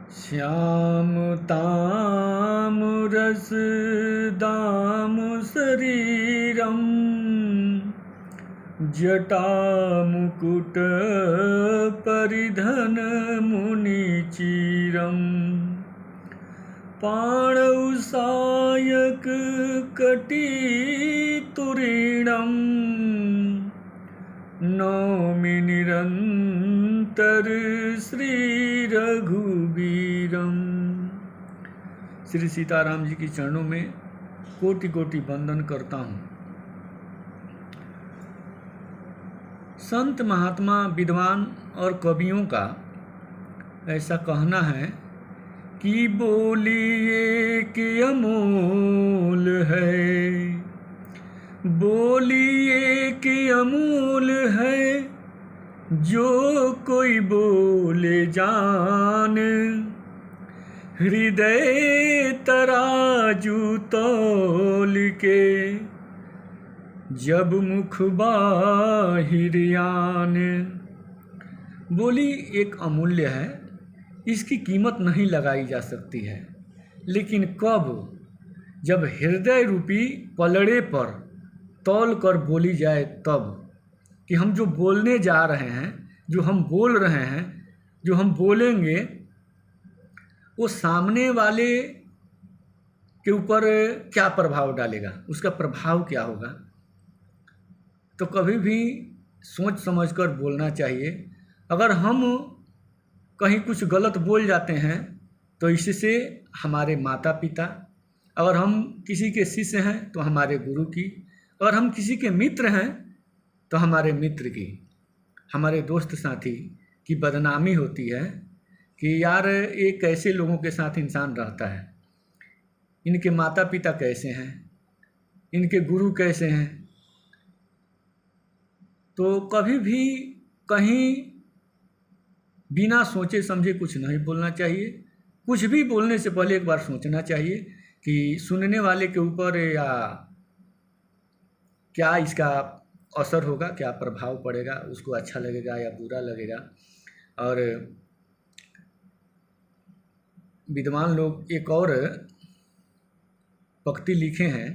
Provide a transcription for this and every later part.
श्याम ताम रस दाम शरीरम जटा मुकुट परिधन मुनिचीरम पाणौ सायक कटी तुरीणम नौमि निरंतर श्री रघुवीरम। श्री सीताराम जी के चरणों में कोटि कोटि वंदन करता हूँ। संत महात्मा विद्वान और कवियों का ऐसा कहना है कि बोलिए कि अमूल है, बोलिए कि अमूल है, जो कोई बोले जान, हृदय तराजू तौल के जब मुख बाहिरियान। बोली एक अमूल्य है, इसकी कीमत नहीं लगाई जा सकती है, लेकिन कब, जब हृदय रूपी पलड़े पर तौल कर बोली जाए तब, कि हम जो बोलने जा रहे हैं, जो हम बोल रहे हैं, जो हम बोलेंगे, वो सामने वाले के ऊपर क्या प्रभाव डालेगा, उसका प्रभाव क्या होगा। तो कभी भी सोच समझ कर बोलना चाहिए। अगर हम कहीं कुछ गलत बोल जाते हैं तो इससे हमारे माता पिता, अगर हम किसी के शिष्य हैं तो हमारे गुरु की, अगर हम किसी के मित्र हैं तो हमारे मित्र की, हमारे दोस्त साथी की बदनामी होती है कि यार ये कैसे लोगों के साथ इंसान रहता है, इनके माता पिता कैसे हैं, इनके गुरु कैसे हैं। तो कभी भी कहीं बिना सोचे समझे कुछ नहीं बोलना चाहिए। कुछ भी बोलने से पहले एक बार सोचना चाहिए कि सुनने वाले के ऊपर या क्या इसका असर होगा, क्या प्रभाव पड़ेगा, उसको अच्छा लगेगा या बुरा लगेगा। और विद्वान लोग एक और पंक्ति लिखे हैं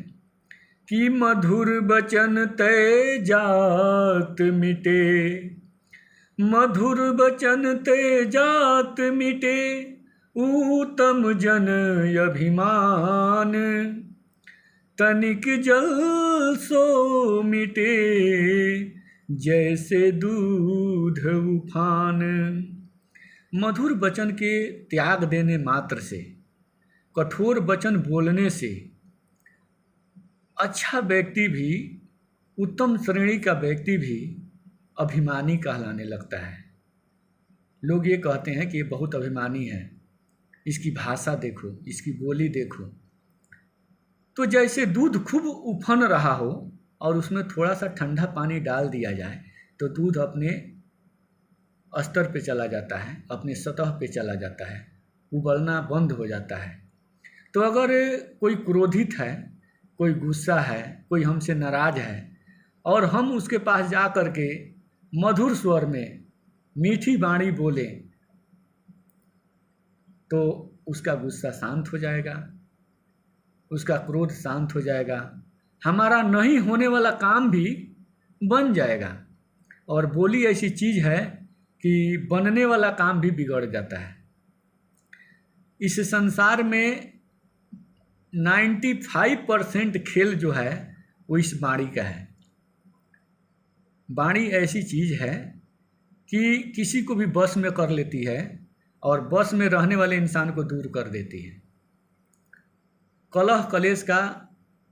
कि मधुर बचन तय जात मिटे, मधुर बचन तय जात मिटे, उत्तम जन अभिमान, तनिक जल सो मिटे, जैसे दूध उफान। मधुर वचन के त्याग देने मात्र से, कठोर वचन बोलने से अच्छा व्यक्ति भी, उत्तम श्रेणी का व्यक्ति भी अभिमानी कहलाने लगता है। लोग ये कहते हैं कि ये बहुत अभिमानी है, इसकी भाषा देखो, इसकी बोली देखो। तो जैसे दूध खूब उफन रहा हो और उसमें थोड़ा सा ठंडा पानी डाल दिया जाए तो दूध अपने स्तर पे चला जाता है, अपने सतह पे चला जाता है, उबलना बंद हो जाता है। तो अगर कोई क्रोधित है, कोई गुस्सा है, कोई हमसे नाराज है और हम उसके पास जा कर के मधुर स्वर में मीठी वाणी बोले तो उसका गुस्सा शांत हो जाएगा, उसका क्रोध शांत हो जाएगा, हमारा नहीं होने वाला काम भी बन जाएगा। और बोली ऐसी चीज़ है कि बनने वाला काम भी बिगड़ जाता है। इस संसार में 95% खेल जो है वो इस वाणी का है। वाणी ऐसी चीज़ है कि किसी को भी बस में कर लेती है और बस में रहने वाले इंसान को दूर कर देती है। कलह कलेश का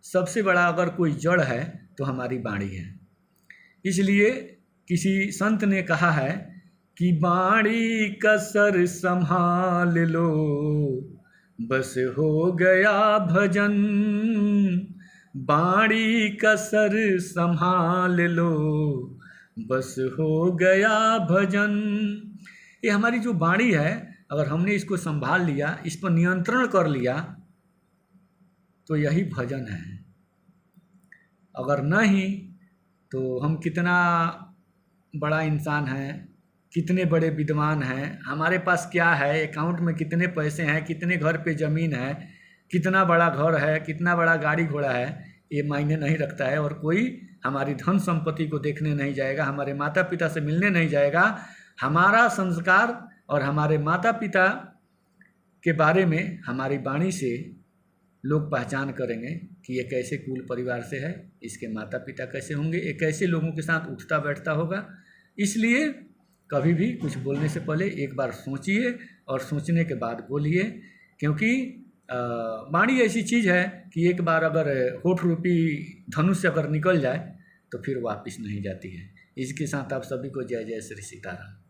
सबसे बड़ा अगर कोई जड़ है तो हमारी वाणी है। इसलिए किसी संत ने कहा है कि वाणी का सर संभाल लो, बस हो गया भजन, वाणी का सर संभाल लो, बस हो गया भजन। ये हमारी जो वाणी है, अगर हमने इसको संभाल लिया, इस पर नियंत्रण कर लिया तो यही भजन है। अगर नहीं तो हम कितना बड़ा इंसान हैं, कितने बड़े विद्वान हैं, हमारे पास क्या है, अकाउंट में कितने पैसे हैं, कितने घर पे ज़मीन है, कितना बड़ा घर है, कितना बड़ा गाड़ी घोड़ा है, ये मायने नहीं रखता है। और कोई हमारी धन संपत्ति को देखने नहीं जाएगा, हमारे माता पिता से मिलने नहीं जाएगा। हमारा संस्कार और हमारे माता पिता के बारे में हमारी वाणी से लोग पहचान करेंगे कि ये कैसे कुल परिवार से है, इसके माता पिता कैसे होंगे, ये कैसे लोगों के साथ उठता बैठता होगा। इसलिए कभी भी कुछ बोलने से पहले एक बार सोचिए और सोचने के बाद बोलिए, क्योंकि वाणी ऐसी चीज़ है कि एक बार अगर होठ रूपी धनुष से अगर निकल जाए तो फिर वापस नहीं जाती है। इसके साथ आप सभी को जय जय श्री सीताराम।